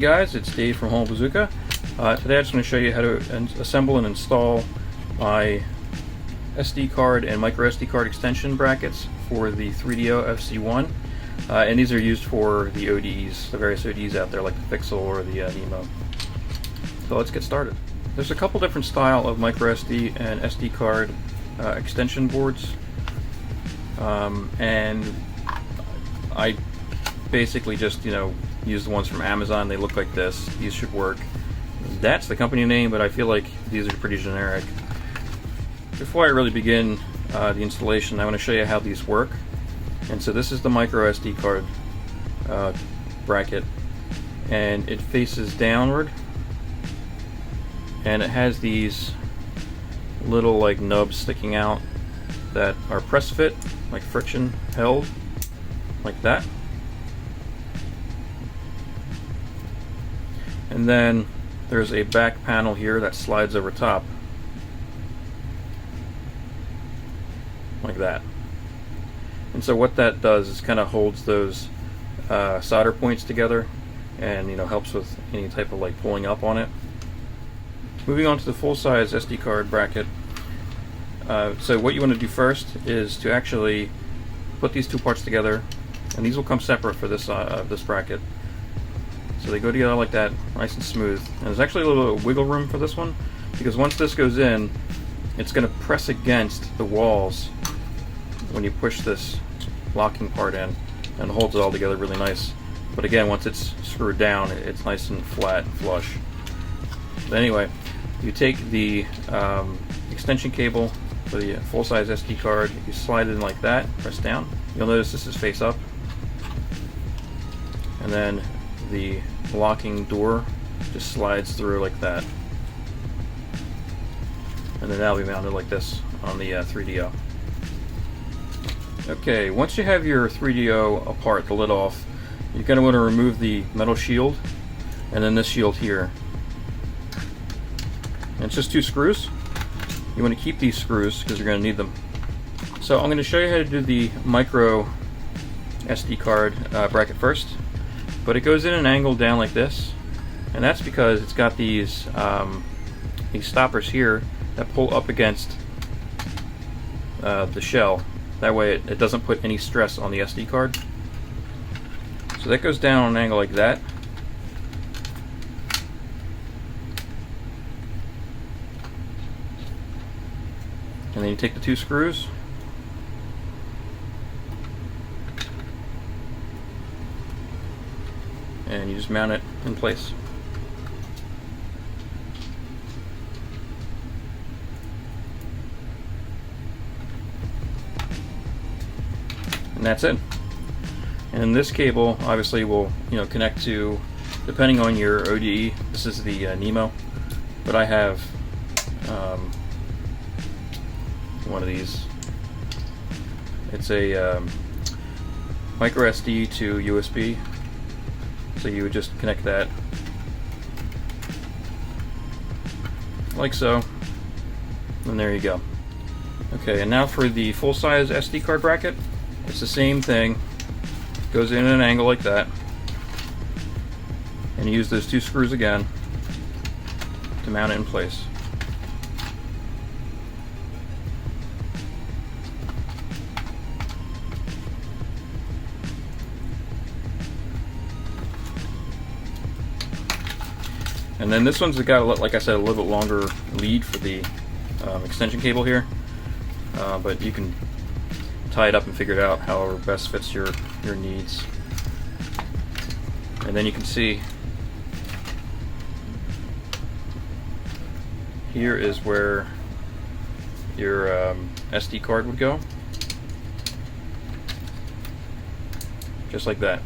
guys, it's Dave from Home Bazooka. Today I just want to show you how to assemble and install my SD card and micro SD card extension brackets for the 3DO FZ-1. And these are used for the ODEs, the various ODEs out there like the Pixel or the Nemo. So let's get started. There's a couple different style of micro SD and SD card extension boards. And I basically just, use the ones from Amazon. They look like this. These should work. That's the company name, but I feel like these are pretty generic. Before I really begin the installation, I want to show you how these work. And so this is the micro SD card bracket, and it faces downward, and it has these little like nubs sticking out that are press fit, like friction held, like that. And then there's a back panel here that slides over top, like that. And so what that does is kind of holds those solder points together, and helps with any type of like pulling up on it. Moving on to the full-size SD card bracket. So what you want to do first is to actually put these two parts together, and these will come separate for this this bracket. So they go together like that, nice and smooth. And there's actually a little wiggle room for this one, because once this goes in, it's going to press against the walls when you push this locking part in, and holds it all together really nice. But again, once it's screwed down, it's nice and flat and flush. But anyway, you take the extension cable for the full-size SD card, you slide it in like that, press down. You'll notice this is face up. And then the locking door just slides through like that. And then that'll be mounted like this on the 3DO. Okay, once you have your 3DO apart, the lid off, you're going to want to remove the metal shield and then this shield here. And it's just two screws. You want to keep these screws because you're going to need them. So I'm going to show you how to do the micro SD card bracket first. But it goes in an angle down like this, and that's because it's got these stoppers here that pull up against the shell. That way it doesn't put any stress on the SD card. So that goes down on an angle like that. And then you take the two screws, and you just mount it in place. And that's it. And this cable obviously will connect to, depending on your ODE, this is the Nemo, but I have one of these. It's a micro SD to USB. So you would just connect that like so, and there you go. Okay, and now for the full-size SD card bracket, it's the same thing. Goes in at an angle like that, and you use those two screws again to mount it in place. And then this one's got, like I said, a little bit longer lead for the extension cable here, but you can tie it up and figure it out however best fits your needs. And then you can see here is where your SD card would go, just like that.